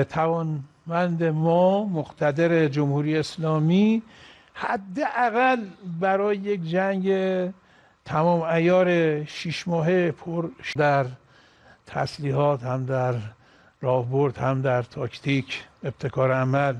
توانمند ما مقتدر جمهوری اسلامی حداقل برای یک جنگ تمام عیار 6 ماهه پر در تسلیحات، هم در راهبرد، هم در تاکتیک، ابتکار عمل،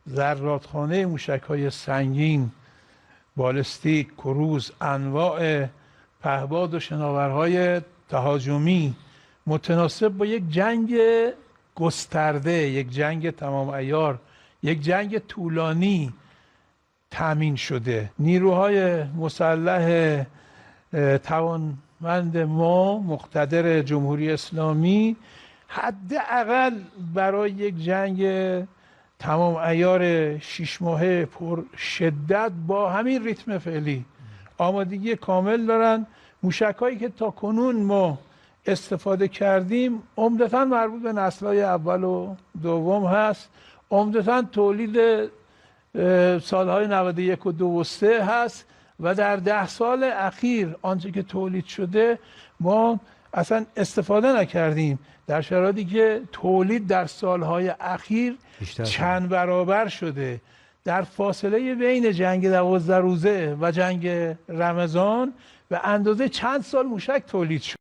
ذراتخانه موشک‌های سنگین، بالستیک، کروز، انواع پهباد و شناورهای تهاجمی متناسب با یک جنگ گسترده، یک جنگ تمام عیار، یک جنگ طولانی تامین شده. نیروهای مسلح توانمند ما مقتدر جمهوری اسلامی حداقل برای یک جنگ تمام عیار 6 ماهه پر شدت با همین ریتم فعلی آمادگی کامل دارن. موشک‌هایی که تا کنون ما استفاده کردیم عمدتاً مربوط به نسل‌های اول و دوم هست، عمدتاً تولید سالهای 91 و 2 و 3 هست و در 10 سال اخیر آنچه که تولید شده ما اصلا استفاده نکردیم، در شرایطی که تولید در سالهای اخیر چند برابر شده. در فاصله بین جنگ 12 روزه و جنگ رمضان به اندازه چند سال موشک تولید شد.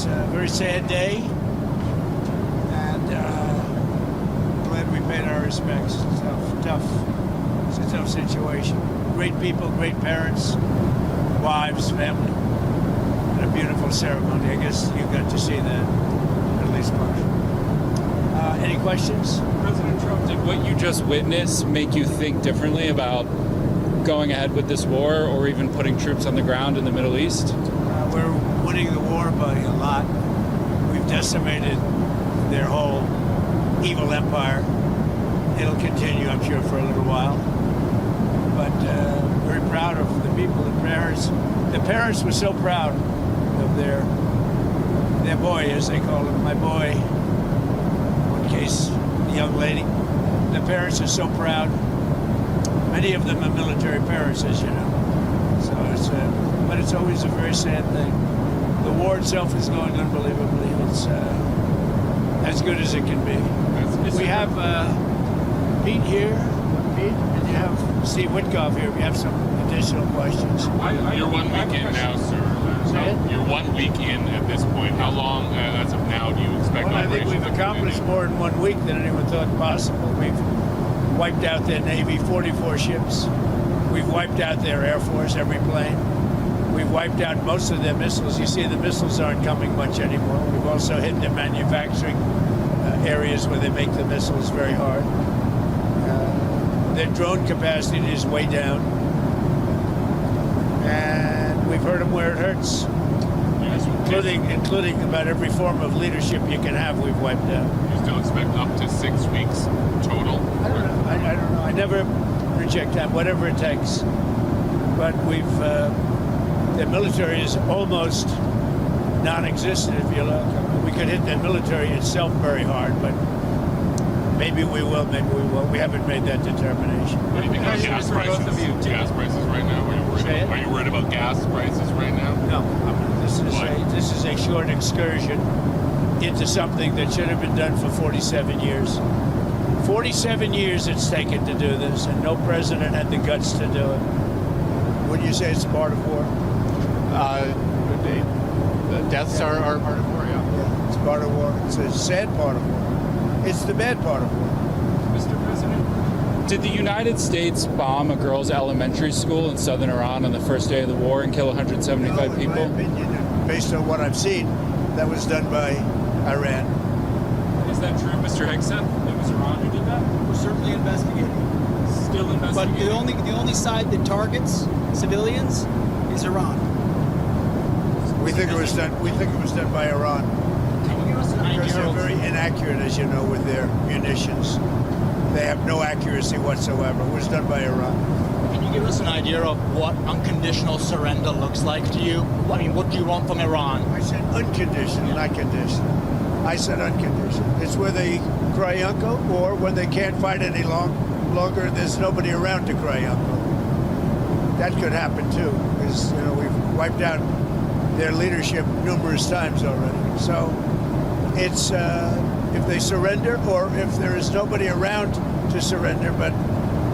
It's a very sad day, and glad we paid our respects. It's a tough situation. Great people, great parents, wives, family, and a beautiful ceremony. I guess you got to see that, at least partially. Any questions? President Trump, did what you just witnessed make you think differently about going ahead with this war or even putting troops on the ground in the Middle East? We're winning the war by a lot. We've decimated their whole evil empire. It'll continue, I'm sure, for a little while. But very proud of the people, the parents. The parents were so proud of their boy, as they call him, my boy. One case, the young lady. The parents are so proud. Many of them are military parents, as you know. So but it's always a very sad thing. The war itself is going unbelievably. It's as good as it can be. We have Pete here, and you have Steve Witkoff here. We have some additional questions. You're 1 week in now, sir. You're 1 week in at this point. How long, as of now, do you expect Well, I think operations we've to accomplished continue? more in 1 week than anyone thought possible. We've wiped out their Navy, 44 ships. We've wiped out their Air Force, every plane. We've wiped out most of their missiles. You see, the missiles aren't coming much anymore. We've also hit their manufacturing areas where they make the missiles very hard. Their drone capacity is way down. And we've hurt them where it hurts. Including about every form of leadership you can have, we've wiped out. You still expect up to 6 weeks total? I don't know. I don't know. I never reject that, whatever it takes. But the military is almost non-existent, if you look. We could hit the military itself very hard, but maybe we will, maybe we won't. We haven't made that determination. What do you think about gas prices? Gas prices right now? Are you worried about gas prices right now? No. This is a short excursion into something that should have been done for 47 years. 47 years it's taken to do this, and no president had the guts to do it. Would you say it's part of war? The deaths are part of war, Yeah, it's part of war. It's a sad part of war. It's the bad part of war. Mr. President, did the United States bomb a girls' elementary school in southern Iran on the first day of the war and kill 175 people? In my opinion, based on what I've seen, that was done by Iran. Is that true, Mr. Hegson? It was Iran who did that? We're certainly investigating. Still But investigating. the only side that targets civilians is Iran. We think it was done. We think it was done by Iran Can you give us an because idea they're of very inaccurate, as you know, with their munitions. They have no accuracy whatsoever. It was done by Iran. Can you give us an idea of what unconditional surrender looks like to you? I mean, what do you want from Iran? I said unconditional, not conditional. I said unconditional. It's where they cry uncle, or when they can't fight any longer, there's nobody around to cry uncle. That could happen too, because we've wiped out their leadership numerous times already. So it's if they surrender, or if there is nobody around to surrender, but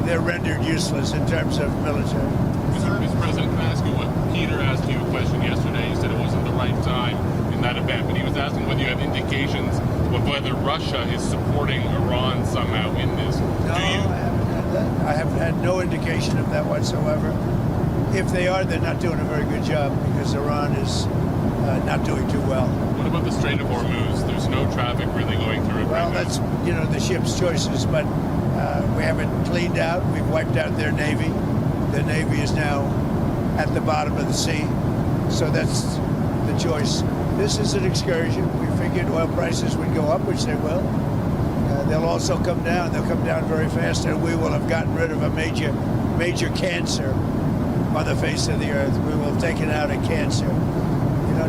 they're rendered useless in terms of military. Mr. President, can I ask you what Peter asked you a question yesterday? You said it wasn't the right time in that event, but he was asking whether you have indications of whether Russia is supporting Iran somehow in this. No, I haven't had that. I have had no indication of that whatsoever. If they are, they're not doing a very good job, because Iran is not doing too well. What about the Strait of Hormuz? There's no traffic really going through it Well, right now. that's the ship's choices, but we have it cleaned out. We've wiped out their Navy. The Navy is now at the bottom of the sea, so that's the choice. This is an excursion. We figured oil prices would go up, which they will. They'll also come down. They'll come down very fast, and we will have gotten rid of a major cancer on the face of the earth. We will have taken out a cancer.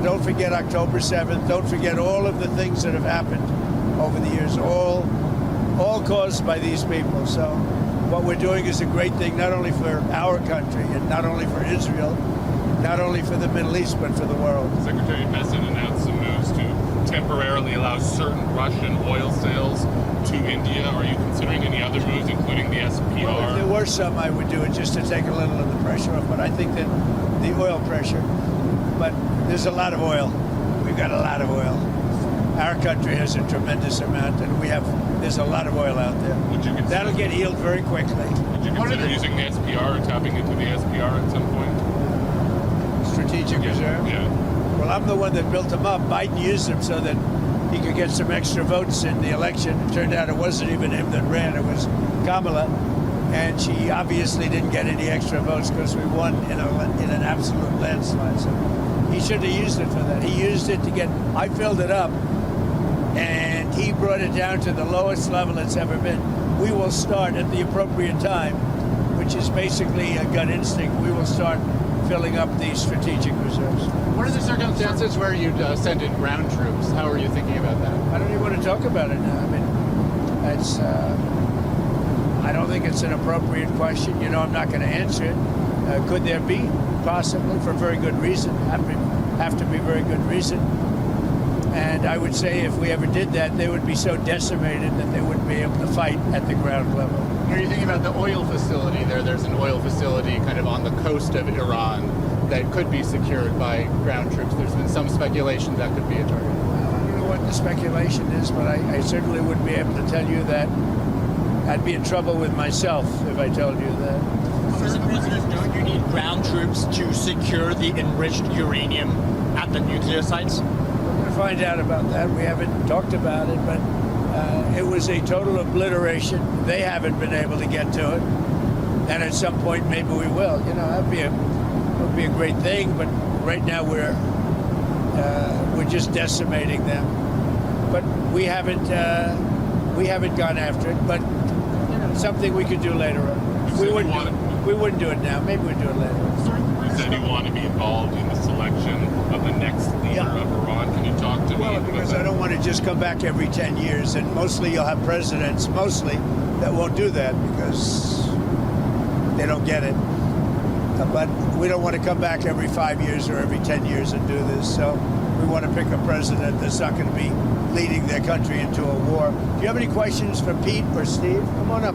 Don't forget October 7th. Don't forget all of the things that have happened over the years, all caused by these people. So what we're doing is a great thing, not only for our country and not only for Israel, not only for the Middle East, but for the world. Secretary Bessent announced some moves to temporarily allow certain Russian oil sales to India. Are you considering any other moves, including the SPR? Well, if there were some, I would do it just to take a little of the pressure off. But I think that the oil pressure, but there's a lot of oil. We've got a lot of oil. Our country has a tremendous amount, and there's a lot of oil out there. Would you consider, That'll get healed very quickly. would you consider using the SPR or tapping into the SPR at some point? Strategic reserve. Yeah. Well, I'm the one that built them up. Biden used them so that he could get some extra votes in the election. It turned out it wasn't even him that ran, it was Kamala. And she obviously didn't get any extra votes because we won in an absolute landslide. So he should have used it for that. He used it I filled it up, and he brought it down to the lowest level it's ever been. We will start at the appropriate time, which is basically a gut instinct. We will start filling up the strategic reserves. What are the circumstances where you'd send in ground troops? How are you thinking about that? I don't even want to talk about it now. I mean, I don't think it's an appropriate question. I'm not going to answer it. Could there be? Possibly, for very good reason. Have to be very good reason. And I would say if we ever did that, they would be so decimated that they wouldn't be able to fight at the ground level. Are you thinking about the oil facility there? There's an oil facility kind of on the coast of Iran that could be secured by ground troops. There's been some speculation that could be a target. I don't know what the speculation is, but I certainly wouldn't be able to tell you that. I'd be in trouble with myself if I told you that. Mr. President, don't you need ground troops to secure the enriched uranium at the nuclear sites? We're going to find out about that. We haven't talked about it, but it was a total obliteration. They haven't been able to get to it. And at some point, maybe we will. That would be a great thing, but right now we're just decimating them. But we haven't gone after it, but something we could do later on. We wouldn't do it now. Maybe we'd do it later on. You said you want to be involved in the selection of the next leader of Iran. Can you talk to me? Well, because I don't want to just come back every 10 years, and mostly you'll have presidents, that won't do that because they don't get it. But we don't want to come back every 5 years or every 10 years and do this. So we want to pick a president that's not going to be leading their country into a war. Do you have any questions for Pete or Steve? Come on up.